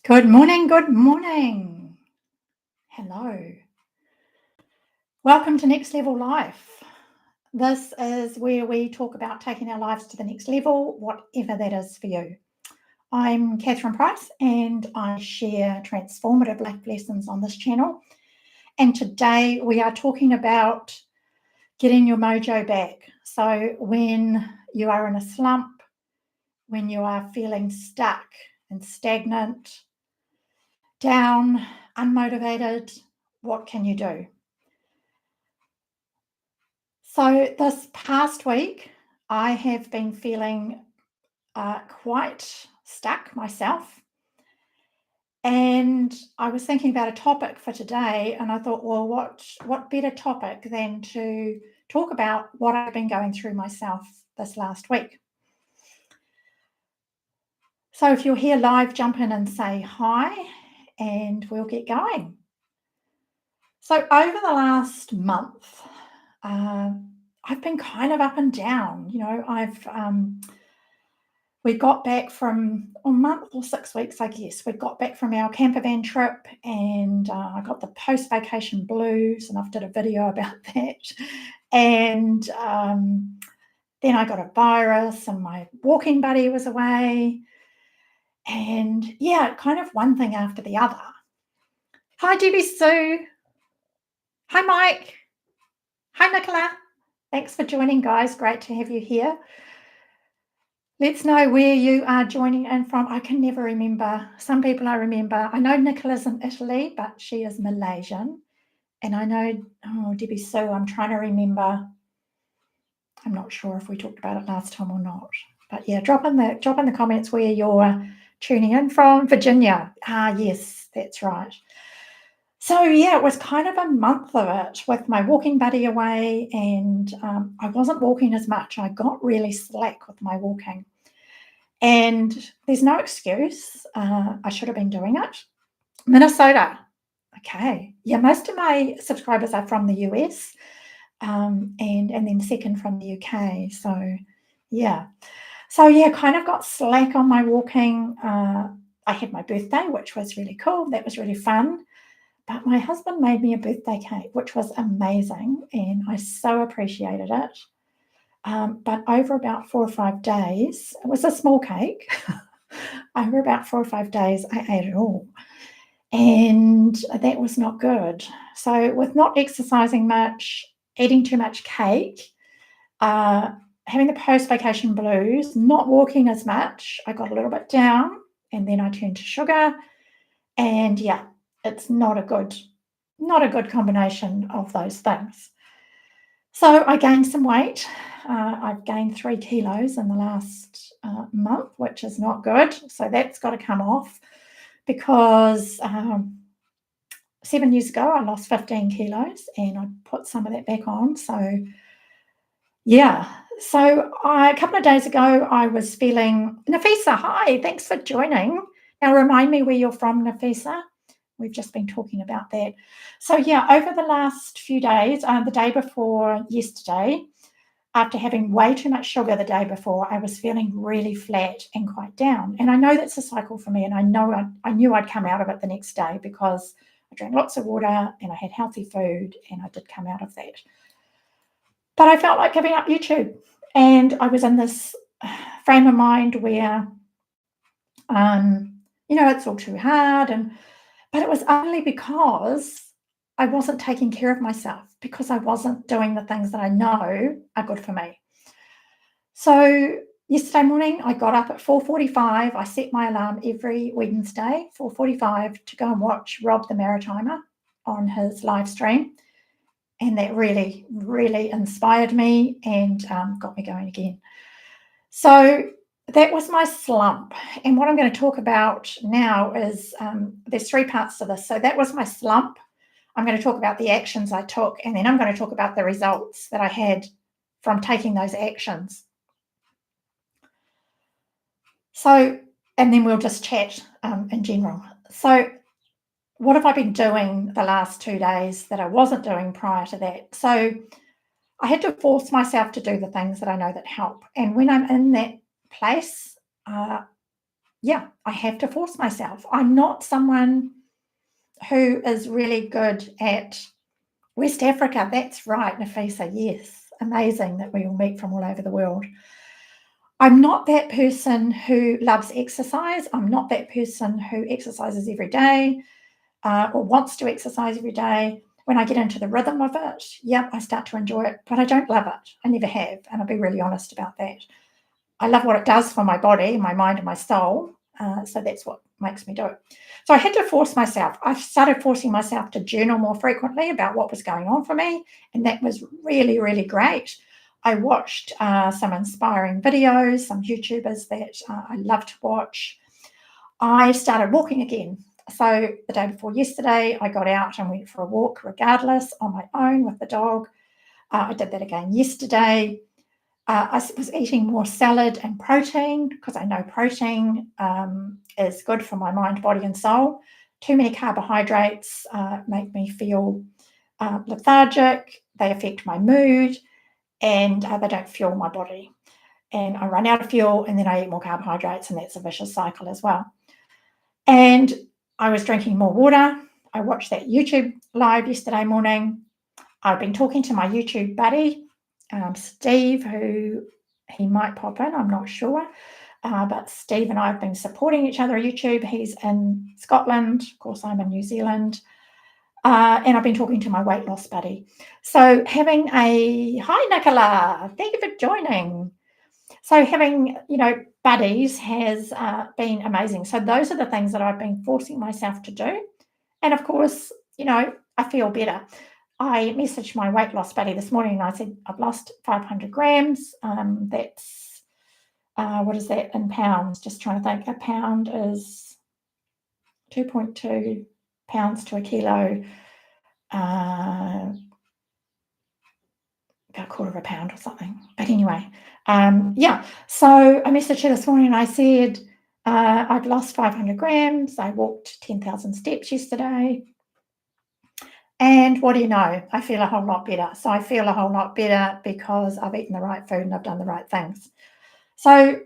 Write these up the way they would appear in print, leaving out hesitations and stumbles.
Good morning, good morning. Hello. Welcome to Next Level Life. This is where we talk about taking our lives to the next level, whatever that is for you. I'm Kathryn Price and I share transformative life lessons on this channel. And today we are talking about getting your mojo back. So when you are in a slump, when you are feeling stuck and stagnant, down, unmotivated, what can you do? So this past week, I have been feeling quite stuck myself. And I was thinking about a topic for today, and I thought, well, what better topic than to talk about what I've been going through myself this last week. So if you're here live, jump in and say hi, and we'll get going. So over the last month, I've been kind of up and down. We got back from a month or 6 weeks, I guess. We got back from our camper van trip, and I got the post-vacation blues, and I've did a video about that. And then I got a virus, and my walking buddy was away. And yeah, kind of one thing after the other. Hi, Debbie Sue. Hi, Mike. Hi, Nicola. Thanks for joining, guys. Great to have you here. Let's know where you are joining in from. I can never remember. Some people I remember. I know Nicola's in Italy, but she is Malaysian. And I know, Debbie Sue, I'm trying to remember. I'm not sure if we talked about it last time or not. But yeah, drop in the comments where you're tuning in from. Virginia. Yes, that's right. So yeah, it was kind of a month of it with my walking buddy away, and I wasn't walking as much. I got really slack with my walking. And there's no excuse. I should have been doing it. Minnesota. Okay. Yeah, most of my subscribers are from the US, and then second from the UK. So yeah. Kind of got slack on my walking. I had my birthday, which was really cool. That was really fun. But my husband made me a birthday cake, which was amazing, and I so appreciated it. But over about 4 or 5 days, it was a small cake. Over about 4 or 5 days, I ate it all, and that was not good. So with not exercising much, eating too much cake, having the post-vacation blues, not walking as much, I got a little bit down, and then I turned to sugar, and yeah, it's not a good combination of those things. So I gained some weight. I've gained 3 kilos in the last month, which is not good. So that's got to come off, because 7 years ago I lost 15 kilos and I put some of that back on. So yeah. So a couple of days ago I was feeling, Nafisa, hi, thanks for joining. Now remind me where you're from, Nafisa. We've just been talking about that. So yeah, over the last few days, the day before yesterday, after having way too much sugar the day before, I was feeling really flat and quite down. And I know that's a cycle for me, and I knew I'd come out of it the next day because I drank lots of water and I had healthy food, and I did come out of that. But I felt like giving up YouTube, and I was in this frame of mind where, it's all too hard, but it was only because I wasn't taking care of myself, because I wasn't doing the things that I know are good for me. So yesterday morning, I got up at 4:45. I set my alarm every Wednesday, 4:45, to go and watch Rob the Maritimer on his live stream. And that really, really inspired me and got me going again. So that was my slump. And what I'm going to talk about now is there's 3 parts to this. So that was my slump. I'm going to talk about the actions I took, and then I'm going to talk about the results that I had from taking those actions. So, and then we'll just chat in general. So what have I been doing the last 2 days that I wasn't doing prior to that? So I had to force myself to do the things that I know that help. And when I'm in that place, yeah, I have to force myself. I'm not someone who is really good at West Africa. That's right, Nafisa. Yes, amazing that we all meet from all over the world. I'm not that person who loves exercise. I'm not that person who exercises every day or wants to exercise every day. When I get into the rhythm of it, yep, I start to enjoy it, but I don't love it. I never have, and I'll be really honest about that. I love what it does for my body, my mind, and my soul. So that's what makes me do it. So I had to force myself. I started forcing myself to journal more frequently about what was going on for me, and that was really, really great. I watched some inspiring videos, some YouTubers that I love to watch. I started walking again. So the day before yesterday, I got out and went for a walk regardless on my own with the dog. I did that again yesterday. I was eating more salad and protein because I know protein is good for my mind, body, and soul. Too many carbohydrates make me feel lethargic. They affect my mood, and they don't fuel my body. And I run out of fuel, and then I eat more carbohydrates, and that's a vicious cycle as well. And I was drinking more water. I watched that YouTube live yesterday morning. I've been talking to my YouTube buddy, Steve, who he might pop in, I'm not sure. But Steve and I have been supporting each other on YouTube. He's in Scotland. Of course, I'm in New Zealand. And I've been talking to my weight loss buddy. So having hi, Nicola. Thank you for joining. So having, buddies has been amazing. So those are the things that I've been forcing myself to do. And of course, I feel better. I messaged my weight loss buddy this morning and I said, I've lost 500 grams. That's, what is that in pounds? Just trying to think. A pound is 2.2 pounds to a kilo. About a quarter of a pound or something. But anyway, So I messaged her this morning and I said, I've lost 500 grams. I walked 10,000 steps yesterday. And what do you know? I feel a whole lot better. So I feel a whole lot better because I've eaten the right food and I've done the right things. So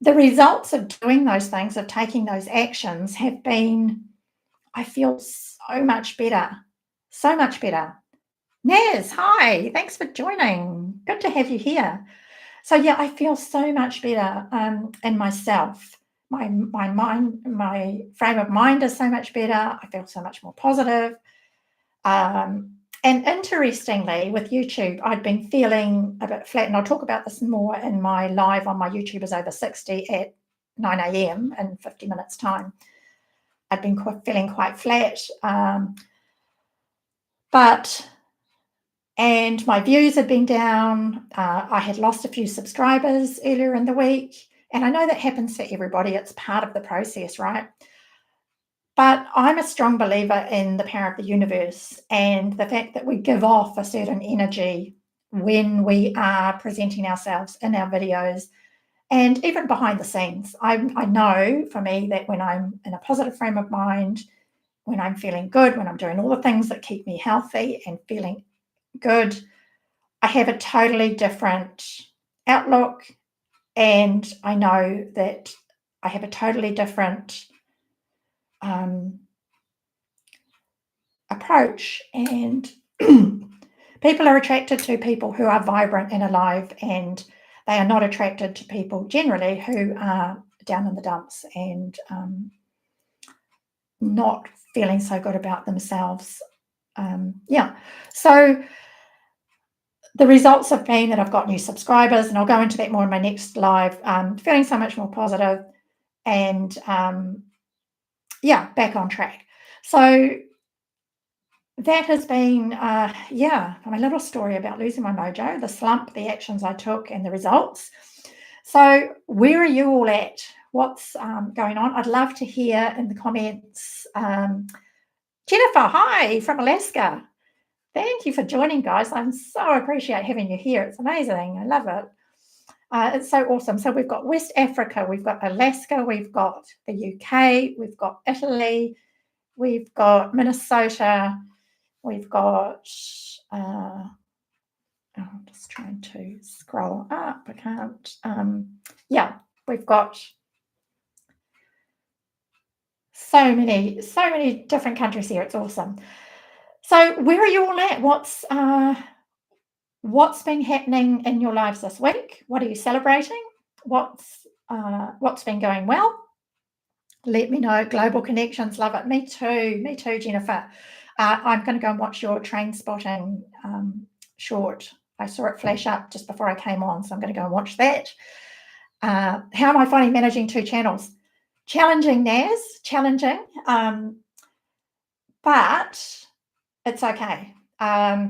the results of doing those things, of taking those actions, have been, I feel so much better. So much better. Naz, hi. Thanks for joining. Good to have you here. So yeah, I feel so much better in myself. My mind, my frame of mind is so much better. I feel so much more positive. And interestingly, with YouTube, I'd been feeling a bit flat, and I'll talk about this more in my live on my YouTubers Over 60 at 9 a.m. in 50 minutes time. I'd been feeling quite flat, and my views had been down. I had lost a few subscribers earlier in the week, and I know that happens for everybody. It's part of the process, right? But I'm a strong believer in the power of the universe and the fact that we give off a certain energy when we are presenting ourselves in our videos and even behind the scenes. I know for me that when I'm in a positive frame of mind, when I'm feeling good, when I'm doing all the things that keep me healthy and feeling good, I have a totally different outlook. And I know that I have a totally different approach, and people are attracted to people who are vibrant and alive, and they are not attracted to people generally who are down in the dumps and not feeling so good about themselves. So the results have been that I've got new subscribers, and I'll go into that more in my next live. Feeling so much more positive and back on track. So that has been, my little story about losing my mojo, the slump, the actions I took, and the results. So where are you all at? What's going on? I'd love to hear in the comments. Jennifer, hi, from Alaska. Thank you for joining, guys. I so appreciate having you here. It's amazing. I love it. It's so awesome. So we've got West Africa, we've got Alaska, we've got the UK, we've got Italy, we've got Minnesota, we've got, I'm just trying to scroll up. I can't. We've got so many different countries here. It's awesome. So where are you all at? What's been happening in your lives this week? What are you celebrating? What's been going well? Let me know. Global connections, love it. Me too, Jennifer. I'm going to go and watch your train spotting short. I saw it flash up just before I came on, so I'm going to go and watch that. How am I finding managing 2 channels? Challenging, Naz, challenging, but it's okay. I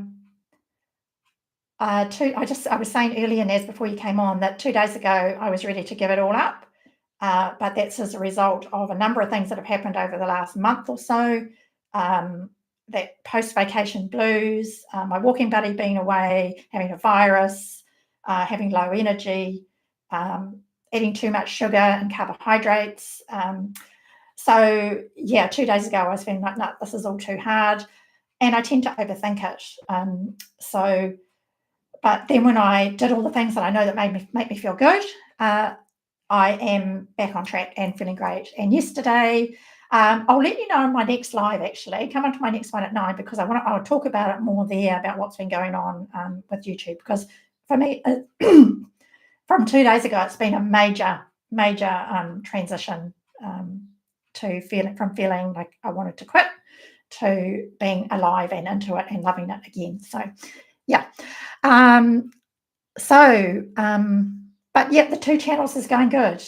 was saying earlier, Naz, before you came on, that 2 days ago I was ready to give it all up. But that's as a result of a number of things that have happened over the last month or so. That post-vacation blues, my walking buddy being away, having a virus, having low energy, eating too much sugar and carbohydrates. So, yeah, 2 days ago I was feeling like, no, this is all too hard. And I tend to overthink it. But then when I did all the things that I know that make me feel good, I am back on track and feeling great. And yesterday, I'll let you know in my next live, actually. Come on to my next one at 9 because I'll talk about it more there, about what's been going on with YouTube. Because for me, from 2 days ago, it's been a major transition from feeling like I wanted to quit to being alive and into it and loving it again. So, yeah. But yeah, the 2 channels is going good.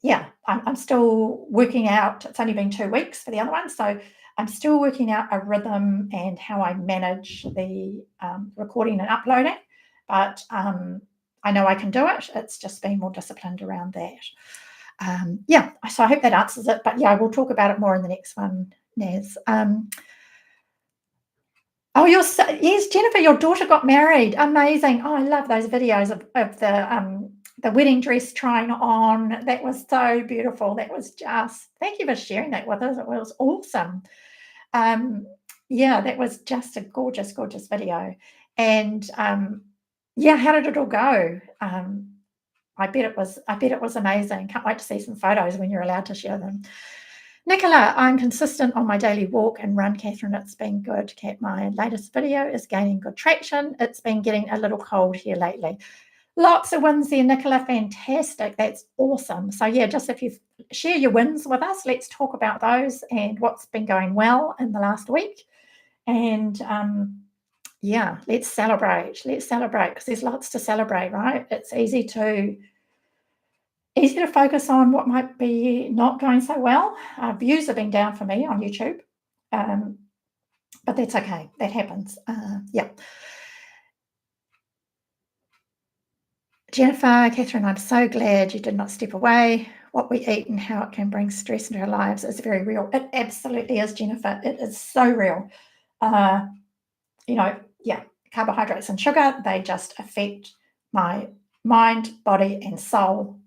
Yeah, I'm still working out. It's only been 2 weeks for the other one, so I'm still working out a rhythm and how I manage the recording and uploading. But I know I can do it. It's just being more disciplined around that. Yeah, so I hope that answers it. But yeah, we'll talk about it more in the next one, Naz. Oh, yes, Jennifer, your daughter got married. Amazing. Oh, I love those videos of the wedding dress trying on. That was so beautiful. That was thank you for sharing that with us. It was awesome. Yeah, that was just a gorgeous, gorgeous video. And yeah, how did it all go? I bet it was amazing. Can't wait to see some photos when you're allowed to share them. Nicola, I'm consistent on my daily walk and run, Kathryn. It's been good. My latest video is gaining good traction. It's been getting a little cold here lately. Lots of wins there, Nicola. Fantastic. That's awesome. So yeah, just if you share your wins with us, let's talk about those and what's been going well in the last week. And yeah, let's celebrate. Let's celebrate because there's lots to celebrate, right? It's easy to focus on what might be not going so well. Views have been down for me on YouTube, but that's okay. That happens. Yeah. Jennifer, Kathryn, I'm so glad you did not step away. What we eat and how it can bring stress into our lives is very real. It absolutely is, Jennifer. It is so real. Yeah, carbohydrates and sugar, they just affect my mind, body, and soul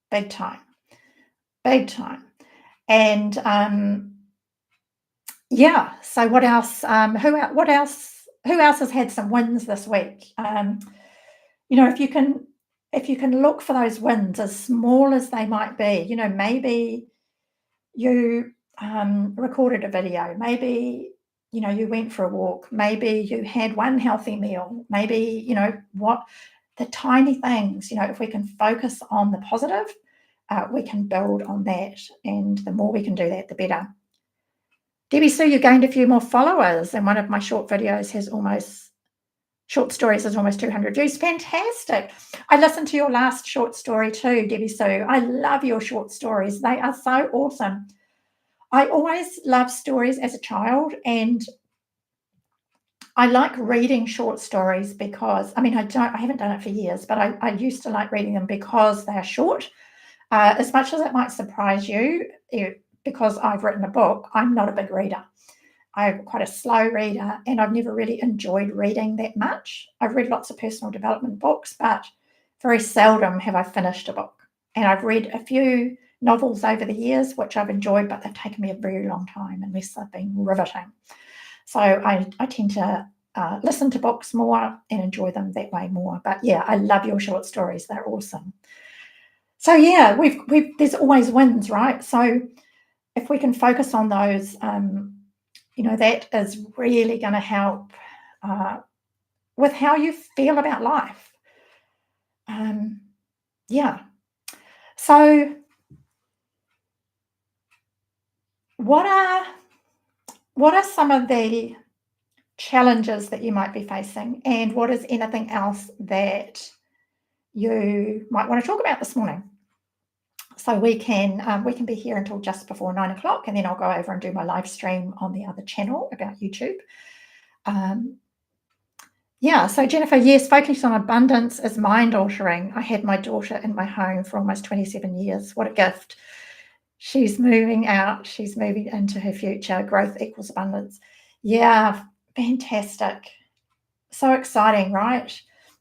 big time. And yeah, so what else? Who else has had some wins this week? If you can look for those wins, as small as they might be, maybe you recorded a video, maybe you went for a walk, maybe you had one healthy meal, maybe what the tiny things, if we can focus on the positive, we can build on that, and the more we can do that, the better. Debbie Sue, you gained a few more followers, and one of my short stories has almost 200 views. Fantastic. I listened to your last short story too, Debbie Sue. I love your short stories. They are so awesome. I always loved stories as a child, and I like reading short stories because, I haven't done it for years, but I used to like reading them because they are short. As much as it might surprise you, because I've written a book, I'm not a big reader. I'm quite a slow reader, and I've never really enjoyed reading that much. I've read lots of personal development books, but very seldom have I finished a book. And I've read a few novels over the years, which I've enjoyed, but they've taken me a very long time unless they've been riveting. So I tend to listen to books more and enjoy them that way more. But yeah, I love your short stories. They're awesome. So yeah, there's always wins, right? So if we can focus on those, that is really going to help with how you feel about life. Yeah. So what are some of the challenges that you might be facing, and what is anything else that you might want to talk about this morning? So we can be here until just before 9 o'clock, and then I'll go over and do my live stream on the other channel about YouTube. So Jennifer, yes, focusing on abundance is mind altering. I had my daughter in my home for almost 27 years. What a gift. She's moving out. She's moving into her future. Growth equals abundance. Yeah, fantastic. So exciting, right?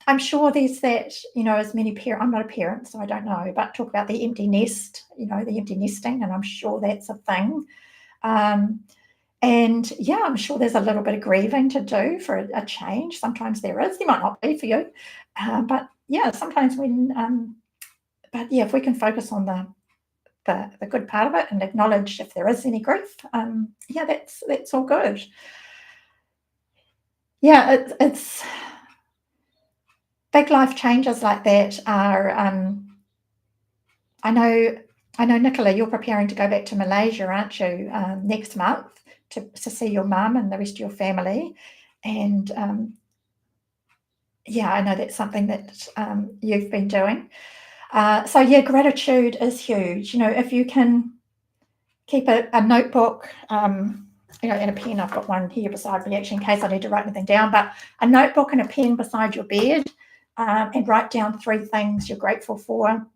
I'm sure there's that, as many parents, I'm not a parent, so I don't know, but talk about the empty nest, the empty nesting, and I'm sure that's a thing. And yeah, I'm sure there's a little bit of grieving to do for a change. Sometimes there is. There might not be for you. But yeah, sometimes if we can focus on the good part of it and acknowledge if there is any grief, that's all good. Yeah, it's big life changes like that are. I know, Nicola, you're preparing to go back to Malaysia, aren't you, next month to see your mum and the rest of your family, and I know that's something that you've been doing. Gratitude is huge. If you can keep a notebook, and a pen. I've got one here beside me, actually, in case I need to write anything down, but a notebook and a pen beside your bed, and write down 3 things you're grateful for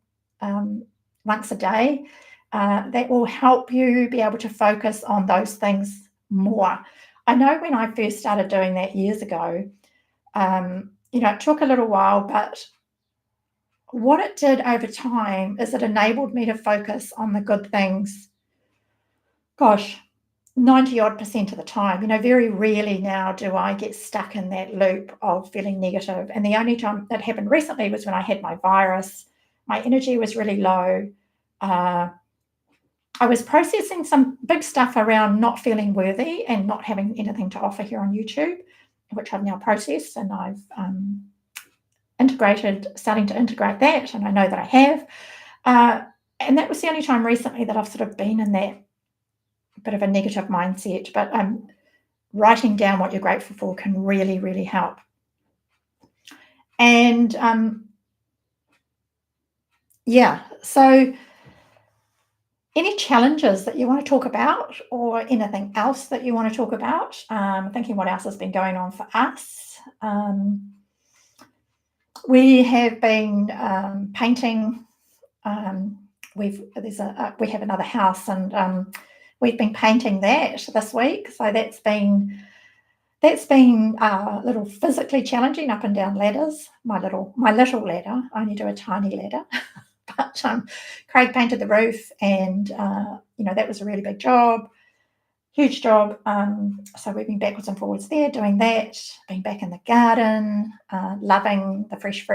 once a day. That will help you be able to focus on those things more. I know when I first started doing that years ago, it took a little while, but what it did over time is it enabled me to focus on the good things. Gosh, 90 odd % of the time. Very rarely now do I get stuck in that loop of feeling negative. And the only time that happened recently was when I had my virus. My energy was really low. I was processing some big stuff around not feeling worthy and not having anything to offer here on YouTube, which I've now processed, and I've starting to integrate that, and I know that I have. And that was the only time recently that I've sort of been in that bit of a negative mindset. But writing down what you're grateful for can really, really help. And so any challenges that you want to talk about, or anything else that you want to talk about? Thinking what else has been going on for us. We have been painting. We have another house, and we've been painting that this week. So that's been a little physically challenging, up and down ladders. My little ladder. I only do a tiny ladder. But Craig painted the roof, and that was a really big job, huge job. So we've been backwards and forwards there doing that. Been back in the garden, loving the fresh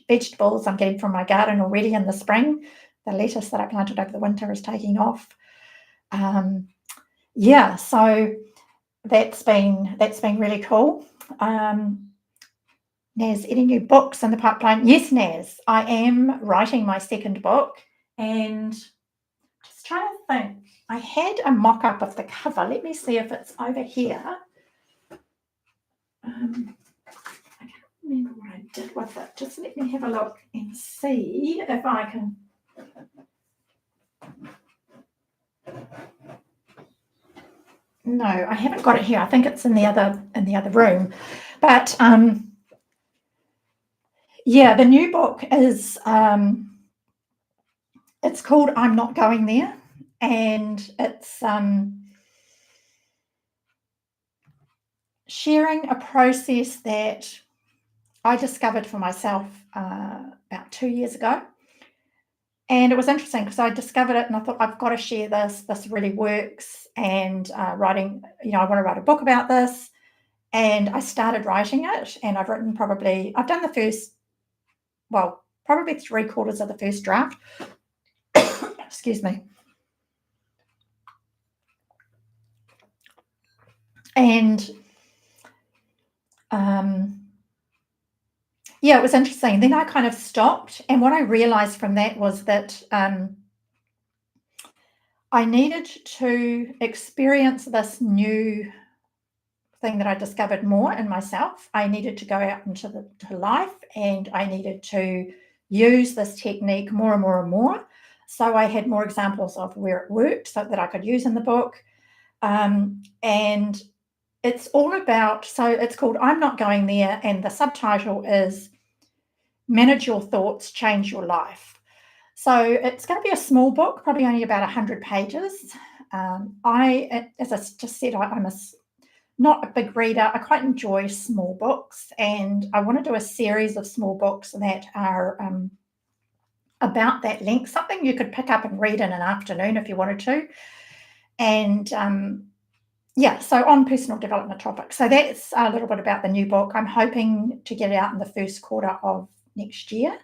vegetables I'm getting from my garden already in the spring. The lettuce that I planted over the winter is taking off. So that's been really cool. Naz, any new books in the pipeline? Yes, Naz, I am writing my second book, and just trying to think. I had a mock-up of the cover. Let me see if it's over here. I can't remember what I did with it. Just let me have a look and see if I can. No, I haven't got it here. I think it's in the other room. But the new book is it's called I'm Not Going There, and it's sharing a process that I discovered for myself about 2 years ago. And it was interesting because I discovered it and I thought, I've got to share this. This really works. And writing, I want to write a book about this. And I started writing it, and I've done the first, probably 3/4 of the first draft. Excuse me. And yeah, it was interesting. Then I kind of stopped, and what I realized from that was that I needed to experience this new thing that I discovered more in myself. I needed to go out into life, and I needed to use this technique more and more and more. So I had more examples of where it worked so that I could use in the book. And it's all about, so it's called I'm Not Going There, and the subtitle is Manage Your Thoughts, Change Your Life. So it's going to be a small book, probably only about 100 pages. As I just said, I'm not a big reader. I quite enjoy small books, and I want to do a series of small books that are about that length, something you could pick up and read in an afternoon if you wanted to. And yeah, so on personal development topics. So that's a little bit about the new book. I'm hoping to get it out in the first quarter of next year.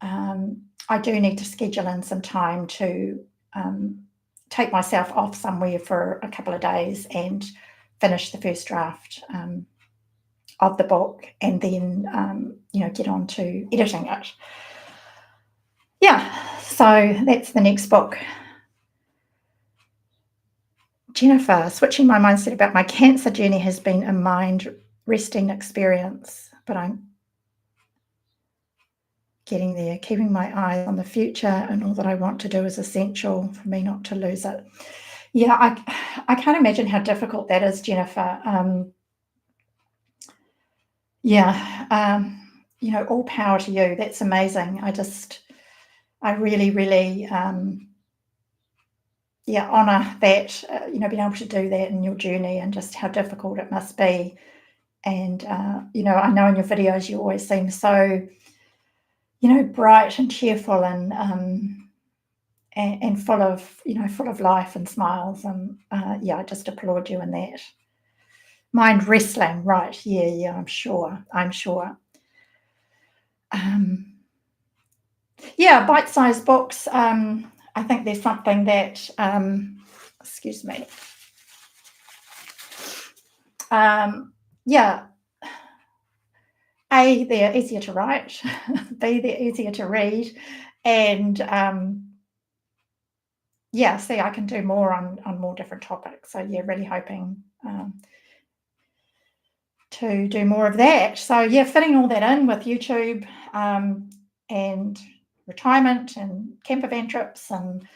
I do need to schedule in some time to take myself off somewhere for a couple of days and finish the first draft of the book, and then get on to editing it. Yeah, so that's the next book. Jennifer, switching my mindset about my cancer journey has been a mind resting experience, but I'm getting there. Keeping my eye on the future and all that I want to do is essential for me not to lose it. Yeah, I can't imagine how difficult that is, Jennifer. All power to you. That's amazing. I really, really, honour that, being able to do that in your journey, and just how difficult it must be. And, I know in your videos you always seem so, bright and cheerful and full of life and smiles. And I just applaud you in that. Mind wrestling, right? Yeah, I'm sure. Bite-sized books. I think there's something that, excuse me. A, they're easier to write. B, they're easier to read. And I can do more on more different topics. So really hoping to do more of that. So fitting all that in with YouTube and retirement and camper van trips, and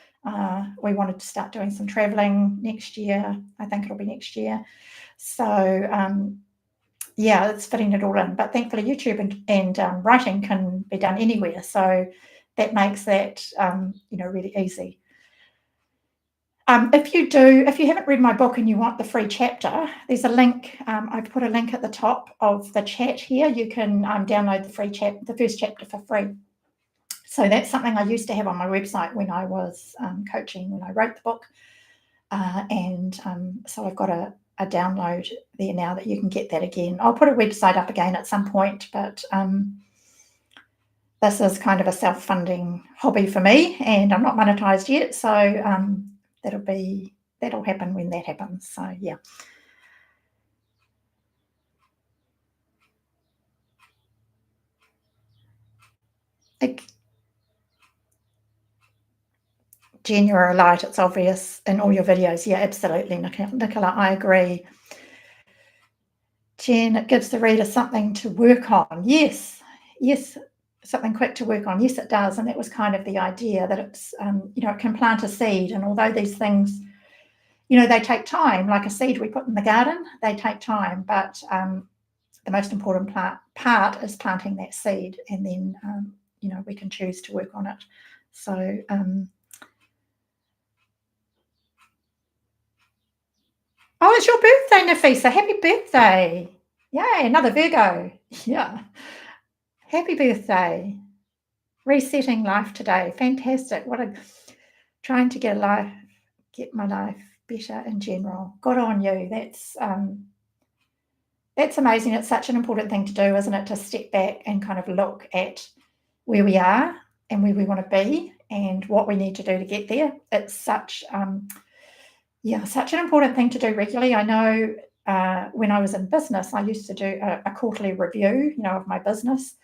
we wanted to start doing some traveling next year. I think it'll be next year. So it's fitting it all in. But thankfully YouTube and writing can be done anywhere. So that makes that really easy. If you haven't read my book and you want the free chapter, there's a link. I've put a link at the top of the chat here. You can download the first chapter for free. So that's something I used to have on my website when I was coaching, when I wrote the book. So I've got a download there now that you can get that again. I'll put a website up again at some point, but this is kind of a self-funding hobby for me, and I'm not monetized yet. So that'll happen when that happens. So Jen, you're a light. It's obvious in all your videos. Yeah, absolutely, Nicola, I agree. Jen, it gives the reader something to work on. Yes, something quick to work on. Yes, it does. And that was kind of the idea, that it's, it can plant a seed. And although these things, they take time, like a seed we put in the garden, they take time. But the most important part is planting that seed. And then, we can choose to work on it. So, oh, it's your birthday, Nafisa. Happy birthday. Yay, another Virgo. Yeah. Happy birthday. Resetting life today. Fantastic. Trying to get my life better in general. Good on you. That's amazing. It's such an important thing to do, isn't it? To step back and kind of look at where we are and where we want to be and what we need to do to get there. It's such an important thing to do regularly. I know when I was in business, I used to do a quarterly review, of my business.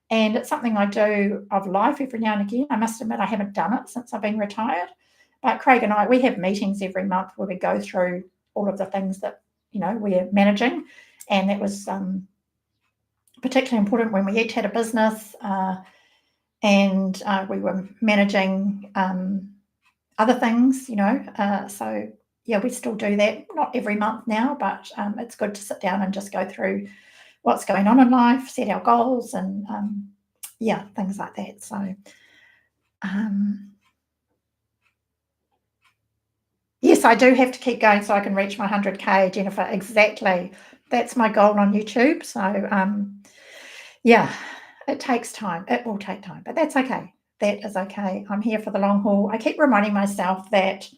And it's something I do of life every now and again. I must admit, I haven't done it since I've been retired. But Craig and I, we have meetings every month where we go through all of the things that, we're managing. And that was particularly important when we each had a business and we were managing other things, so yeah, we still do that, not every month now, but it's good to sit down and just go through what's going on in life, set our goals, and things like that. So yes, I do have to keep going so I can reach my 100K, Jennifer. Exactly, that's my goal on YouTube. So it takes time. It will take time, but that's okay. That is okay. I'm here for the long haul. I keep reminding myself that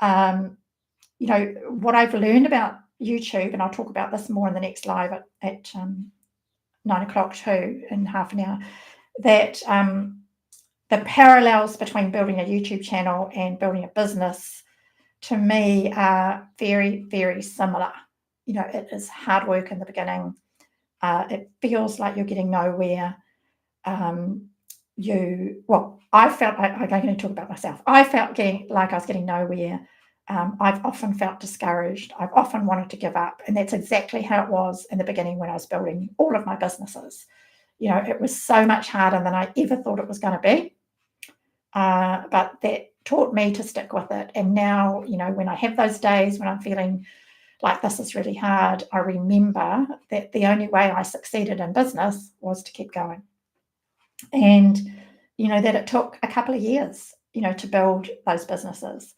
what I've learned about YouTube, and I'll talk about this more in the next live at 9:00 too, in half an hour, that the parallels between building a YouTube channel and building a business, to me, are very, very similar. It is hard work in the beginning. It feels like you're getting nowhere. I felt like, I'm going to talk about myself. I felt like I was getting nowhere. I've often felt discouraged. I've often wanted to give up. And that's exactly how it was in the beginning when I was building all of my businesses. It was so much harder than I ever thought it was going to be. But that taught me to stick with it. And now, when I have those days when I'm feeling like this is really hard, I remember that the only way I succeeded in business was to keep going. And, that it took a couple of years, to build those businesses.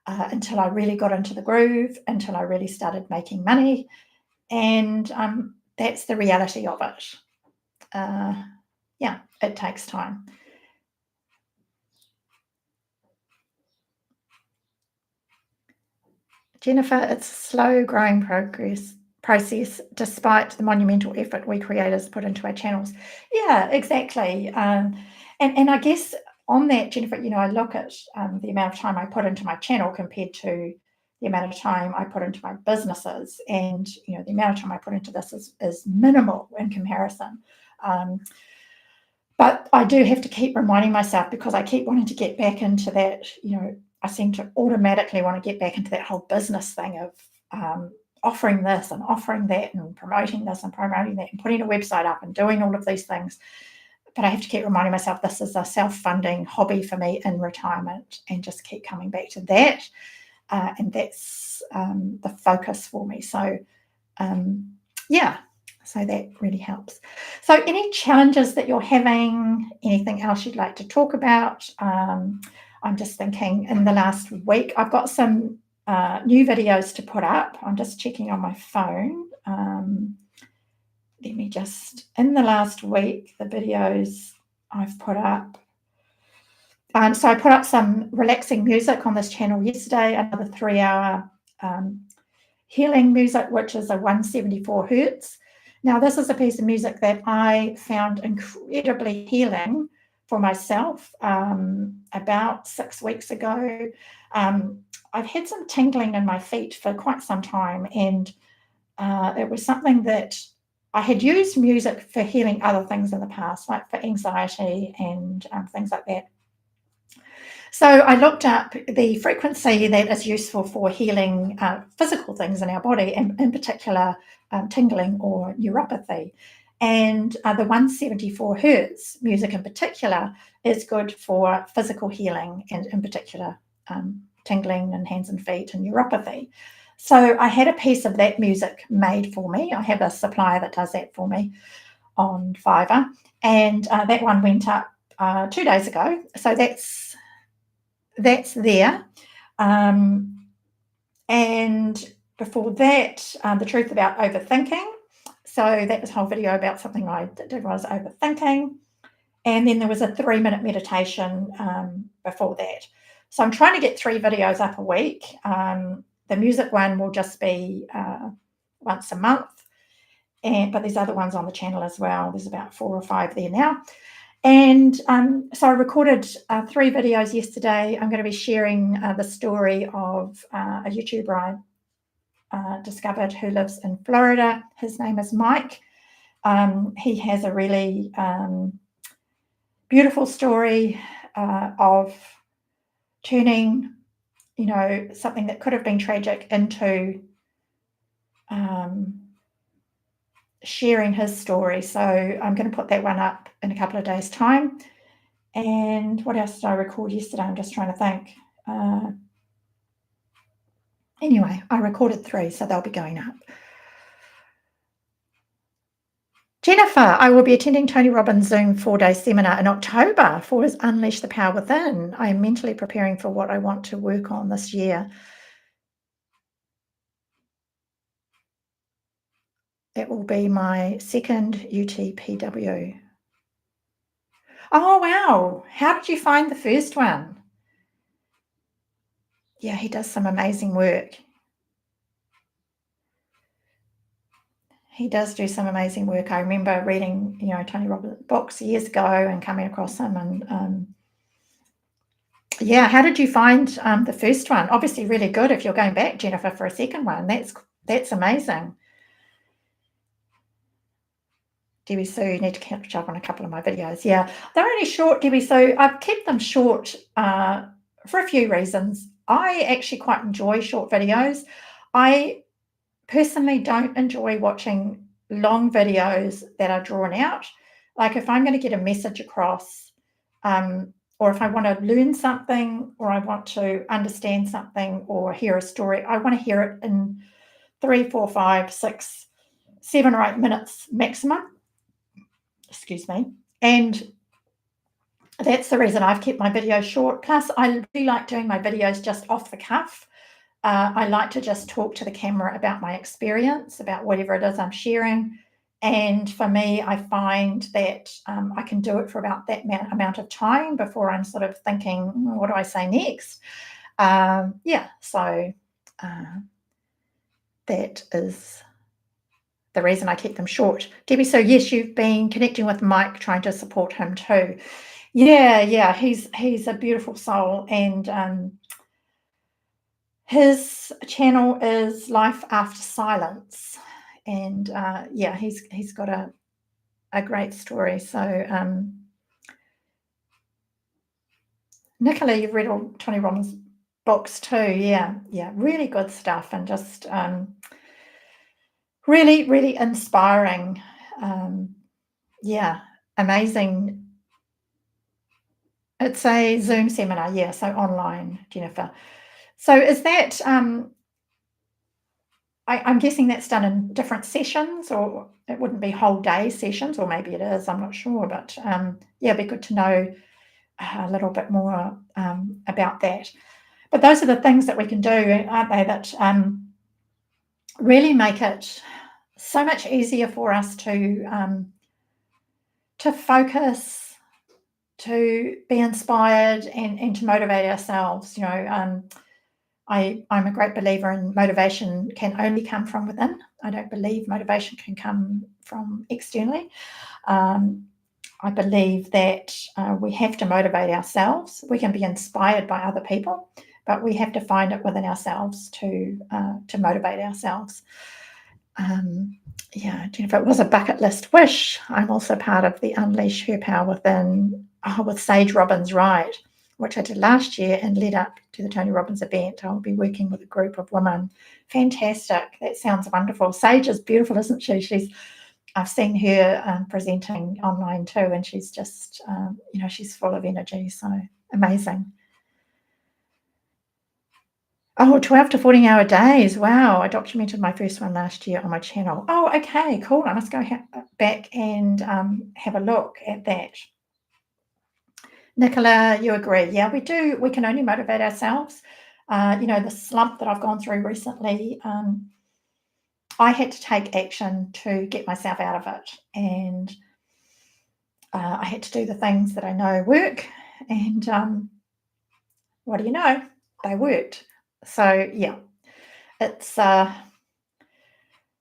Until I really got into the groove, until I really started making money. And that's the reality of it. It takes time. Jennifer, it's a slow growing process despite the monumental effort we creators put into our channels. Yeah, exactly. And I guess on that, Jennifer, I look at the amount of time I put into my channel compared to the amount of time I put into my businesses, and the amount of time I put into this is minimal in comparison. But I do have to keep reminding myself, because I keep wanting to get back into that. I seem to automatically want to get back into that whole business thing of offering this and offering that and promoting this and promoting that and putting a website up and doing all of these things. But I have to keep reminding myself this is a self-funding hobby for me in retirement, and just keep coming back to that. And that's the focus for me. So, so that really helps. So any challenges that you're having, anything else you'd like to talk about? I'm just thinking, in the last week, I've got some new videos to put up. I'm just checking on my phone. In the last week, the videos I've put up. So I put up some relaxing music on this channel yesterday, another 3-hour healing music, which is a 174 hertz. Now, this is a piece of music that I found incredibly healing for myself about 6 weeks ago. I've had some tingling in my feet for quite some time, and it was something that I had used music for healing other things in the past, like for anxiety and things like that. So I looked up the frequency that is useful for healing physical things in our body, and in particular tingling or neuropathy. And the 174 hertz music in particular is good for physical healing, and in particular tingling in hands and feet and neuropathy. So I had a piece of that music made for me. I have a supplier that does that for me on Fiverr, and that one went up 2 days ago. So that's there. And before that, the truth about overthinking. So that was a whole video about something I did was overthinking. And then there was a 3-minute meditation before that. So I'm trying to get 3 videos up a week. The music one will just be once a month. But there's other ones on the channel as well. There's about 4 or 5 there now. And so I recorded 3 videos yesterday. I'm going to be sharing the story of a YouTuber discovered who lives in Florida. His name is Mike. He has a really beautiful story of turning, something that could have been tragic into sharing his story. So I'm going to put that one up in a couple of days' time. And what else did I record yesterday? I'm just trying to think. Anyway, I recorded 3, so they'll be going up. Jennifer, I will be attending Tony Robbins' Zoom 4-day seminar in October for his Unleash the Power Within. I am mentally preparing for what I want to work on this year. It will be my second UTPW. Oh, wow. How did you find the first one? Yeah, he does some amazing work. He does do some amazing work. I remember reading, Tony Robbins books years ago and coming across him. And yeah, how did you find the first one? Obviously, really good. If you're going back, Jennifer, for a second one, that's amazing. Debbie Sue, you need to catch up on a couple of my videos. Yeah, they're only short, Debbie Sue. I've kept them short for a few reasons. I actually quite enjoy short videos. I personally don't enjoy watching long videos that are drawn out. Like if I'm going to get a message across, or if I want to learn something, or I want to understand something, or hear a story, I want to hear it in 3, 4, 5, 6, 7 or 8 minutes maximum. Excuse me. And that's the reason I've kept my videos short. Plus, I do like doing my videos just off the cuff. I like to just talk to the camera about my experience, about whatever it is I'm sharing. And for me, I find that I can do it for about that amount of time before I'm sort of thinking, what do I say next? So that is the reason I keep them short. Debbie, so yes, you've been connecting with Mike, trying to support him too. Yeah, he's a beautiful soul, and his channel is Life After Silence, and he's got a great story. So Nicola, you've read all Tony Robbins' books too. Yeah, really good stuff, and just really, really inspiring. Amazing. It's a Zoom seminar, yeah, so online, Jennifer. So is that, I'm guessing that's done in different sessions, or it wouldn't be whole day sessions, or maybe it is, I'm not sure, but it'd be good to know a little bit more about that. But those are the things that we can do, aren't they, that really make it so much easier for us to focus, to be inspired, and to motivate ourselves. I'm a great believer in motivation can only come from within. I don't believe motivation can come from externally. I believe that we have to motivate ourselves. We can be inspired by other people, but we have to find it within ourselves to motivate ourselves. Jennifer, it was a bucket list wish. I'm also part of the Unleash Her Power Within with Sage Robbins Ride, which I did last year and led up to the Tony Robbins event. I'll be working with a group of women. Fantastic. That sounds wonderful. Sage is beautiful, isn't she? I've seen her presenting online too, and she's just, she's full of energy. So amazing. Oh, 12 to 14-hour days. Wow. I documented my first one last year on my channel. Oh, okay, cool. I must go back and have a look at that. Nicola, you agree? Yeah, we do. We can only motivate ourselves. The slump that I've gone through recently, I had to take action to get myself out of it. And I had to do the things that I know work. And what do you know? They worked. So, yeah, it's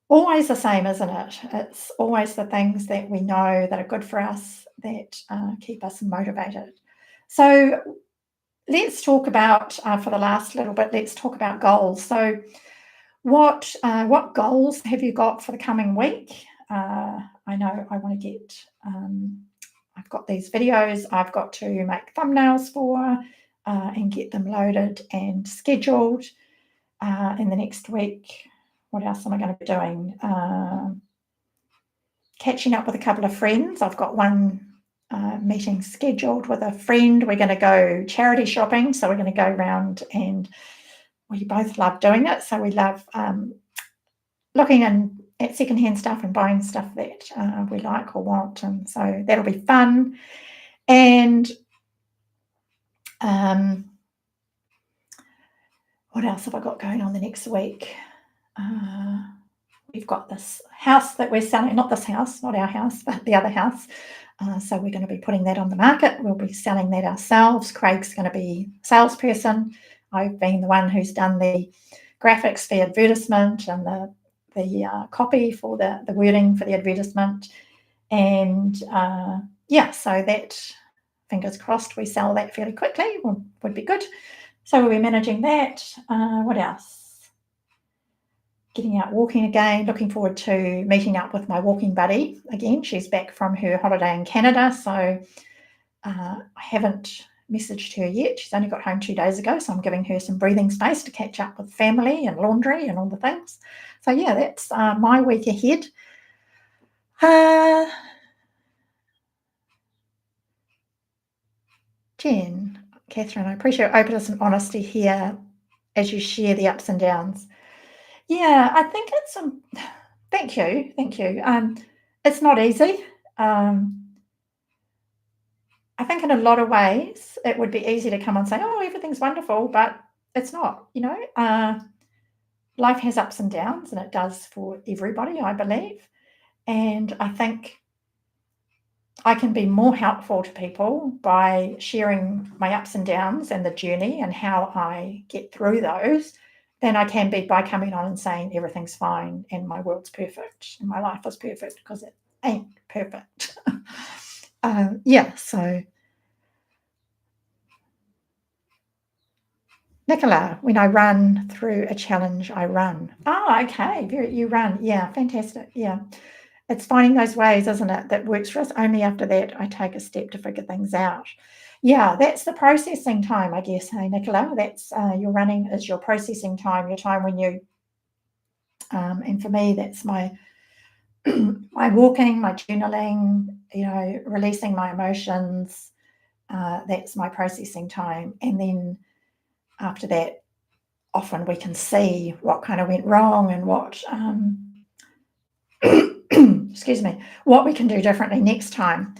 always the same, isn't it? It's always the things that we know that are good for us that keep us motivated. So let's talk about, for the last little bit, let's talk about goals. So What goals have you got for the coming week? I know I want to get. I've got these videos I've got to make thumbnails for and get them loaded and scheduled in the next week. What else am I going to be doing? Catching up with a couple of friends. I've got one meeting scheduled with a friend. We're going to go charity shopping. So we're going to go around, and we both love doing it. So we love looking at secondhand stuff and buying stuff that we like or want. And so that'll be fun. And what else have I got going on the next week? We've got this house that we're selling, not this house, not our house, but the other house. So we're going to be putting that on the market. We'll be selling that ourselves. Craig's going to be salesperson. I've been the one who's done the graphics for the advertisement and the copy for the wording for the advertisement. And so that, fingers crossed, we sell that fairly quickly, would be good. So we'll be managing that. What else? Getting out walking again, looking forward to meeting up with my walking buddy again. She's back from her holiday in Canada, so I haven't messaged her yet. She's only got home 2 days ago, so I'm giving her some breathing space to catch up with family and laundry and all the things. So yeah, that's my week ahead. Jen, Kathryn, I appreciate your openness and honesty here as you share the ups and downs. Yeah, I think it's thank you. It's not easy. I think in a lot of ways it would be easy to come and say, "Oh, everything's wonderful," but it's not. Life has ups and downs, and it does for everybody, I believe. And I think I can be more helpful to people by sharing my ups and downs and the journey and how I get through those than I can be by coming on and saying everything's fine and my world's perfect and my life is perfect, because it ain't perfect. So Nicola, when I run through a challenge, I run. Oh, okay. You run. Yeah, fantastic. Yeah. It's finding those ways, isn't it, that works for us. Only after that, I take a step to figure things out. Yeah, that's the processing time, I guess. Hey, Nicola, that's your running is your processing time, your time when you, and for me, that's my my walking, my journaling, releasing my emotions. That's my processing time. And then after that, often we can see what kind of went wrong and what, excuse me, what we can do differently next time.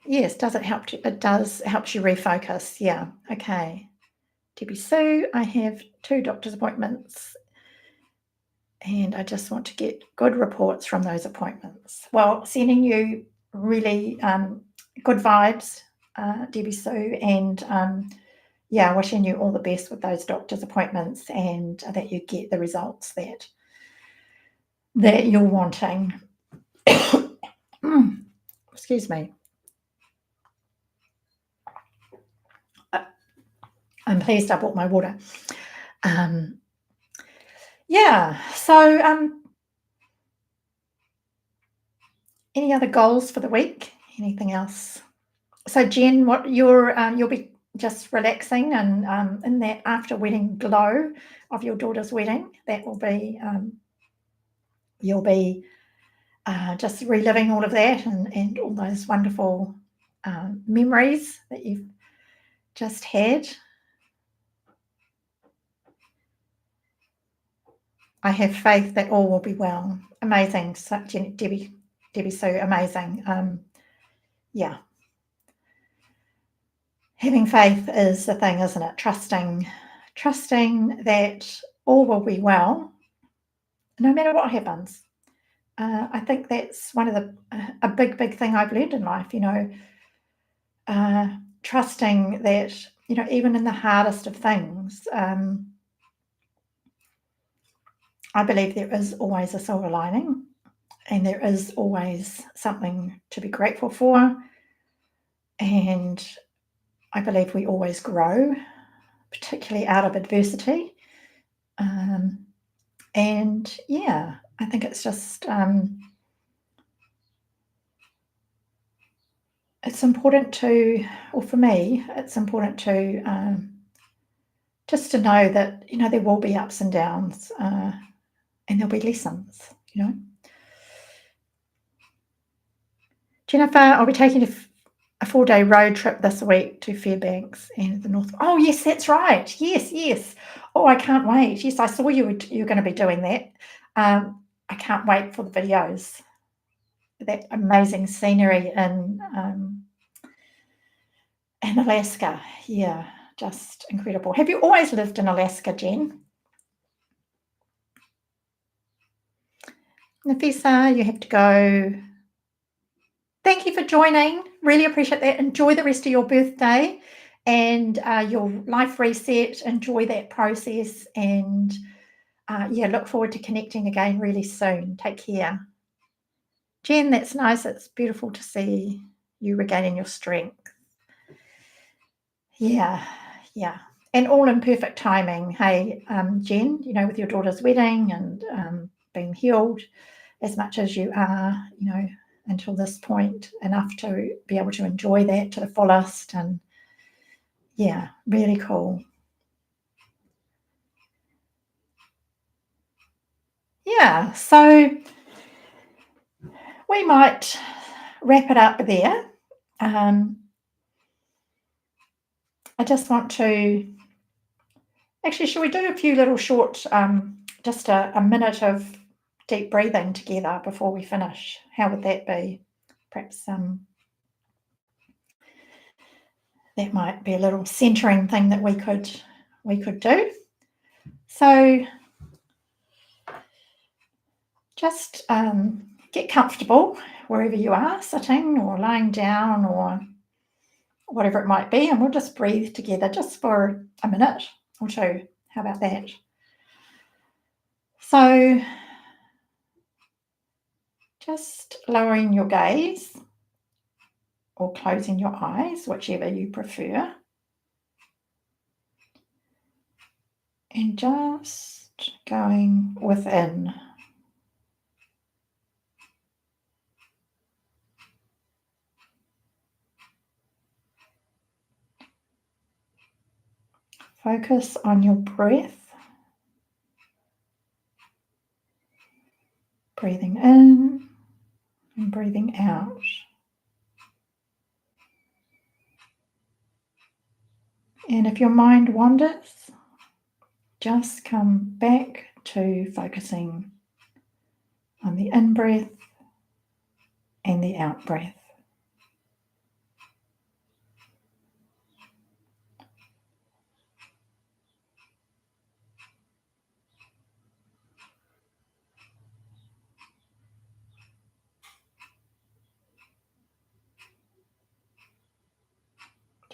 Yes, does it help you? It does, helps you refocus. Yeah. Okay. Debbie Sue, I have 2 doctor's appointments and I just want to get good reports from those appointments. Well, sending you really good vibes, Debbie Sue, and wishing you all the best with those doctor's appointments and that you get the results that you're wanting. Excuse me. I'm pleased I bought my water. So any other goals for the week? Anything else? So Jen, what you'll be just relaxing and in that after wedding glow of your daughter's wedding, that will be you'll be just reliving all of that and all those wonderful memories that you've just had. I have faith that all will be well. Amazing, Debbie Sue, amazing. Having faith is the thing, isn't it? Trusting that all will be well, no matter what happens. I think that's one of a big thing I've learned in life. Trusting that even in the hardest of things, I believe there is always a silver lining, and there is always something to be grateful for, and I believe we always grow particularly out of adversity. And yeah, I think it's just it's important to, or for me, it's important to just to know that there will be ups and downs, and there'll be lessons. Jennifer, I'll be taking a 4-day road trip this week to Fairbanks and the North. Oh, yes, that's right. Yes. Oh, I can't wait. Yes, I saw you're going to be doing that. I can't wait for the videos. That amazing scenery in Alaska. Yeah, just incredible. Have you always lived in Alaska, Jen? Nafisa, you have to go. Thank you for joining. Really appreciate that. Enjoy the rest of your birthday and your life reset. Enjoy that process, and look forward to connecting again really soon. Take care. Jen, that's nice. It's beautiful to see you regaining your strength. Yeah. And all in perfect timing. Hey, Jen, with your daughter's wedding and being healed as much as you are, until this point, enough to be able to enjoy that to the fullest. And yeah, really cool. Yeah, so we might wrap it up there. I just want to actually, should we do a few little short, just a minute of deep breathing together before we finish? How would that be? Perhaps that might be a little centering thing that we could do. So just get comfortable wherever you are, sitting or lying down or whatever it might be, and we'll just breathe together just for a minute or two. How about that? So just lowering your gaze or closing your eyes, whichever you prefer. And just going within. Focus on your breath. Breathing in and breathing out. And if your mind wanders, just come back to focusing on the in-breath and the out-breath.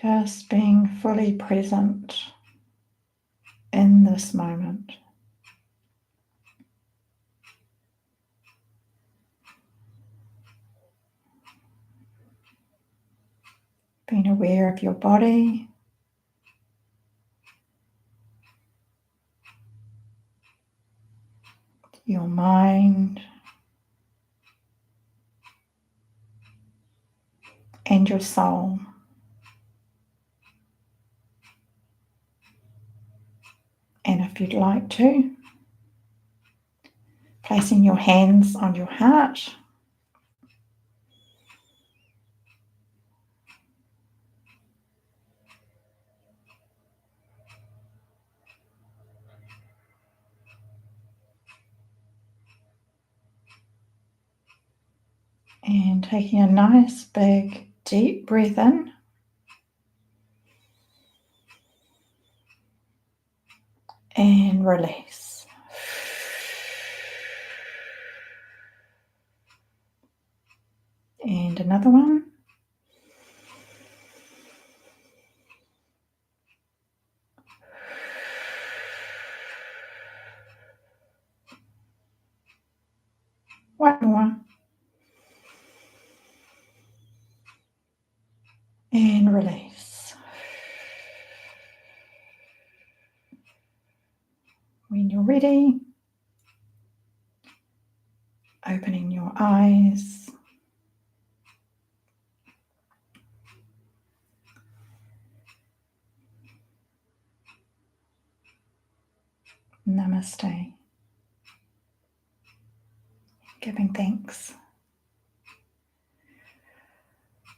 Just being fully present in this moment. Being aware of your body, your mind, and your soul. And if you'd like to, placing your hands on your heart. And taking a nice big deep breath in. And release. And another one. One more. And release. you're ready, opening your eyes. Namaste. Giving thanks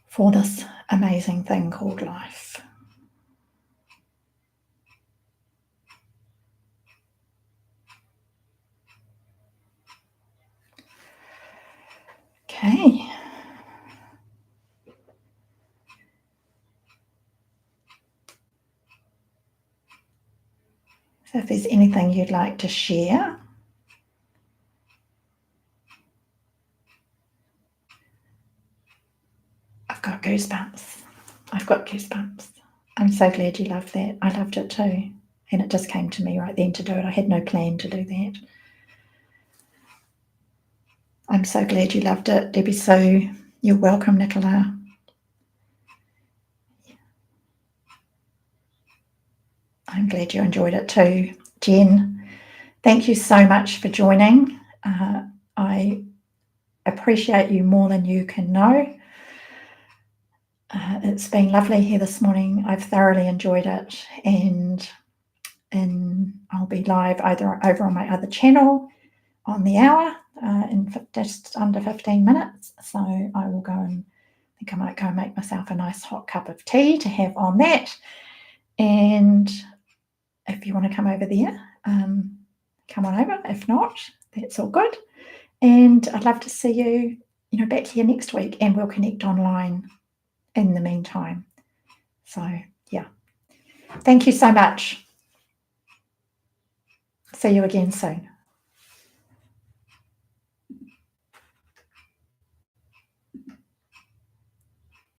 for this amazing thing called life. Okay. So if there's anything you'd like to share, I've got goosebumps. I'm so glad you loved that. I loved it too. And it just came to me right then to do it. I had no plan to do that. I'm so glad you loved it, Debbie Sue. You're welcome, Nicola. I'm glad you enjoyed it too. Jen, thank you so much for joining. I appreciate you more than you can know. It's been lovely here this morning. I've thoroughly enjoyed it, and I'll be live either over on my other channel on the hour in just under 15 minutes. So I will go and I think I might go and make myself a nice hot cup of tea to have on that. And if you want to come over there, come on over. If not, that's all good. And I'd love to see you, back here next week, and we'll connect online in the meantime. So, yeah. Thank you so much. See you again soon.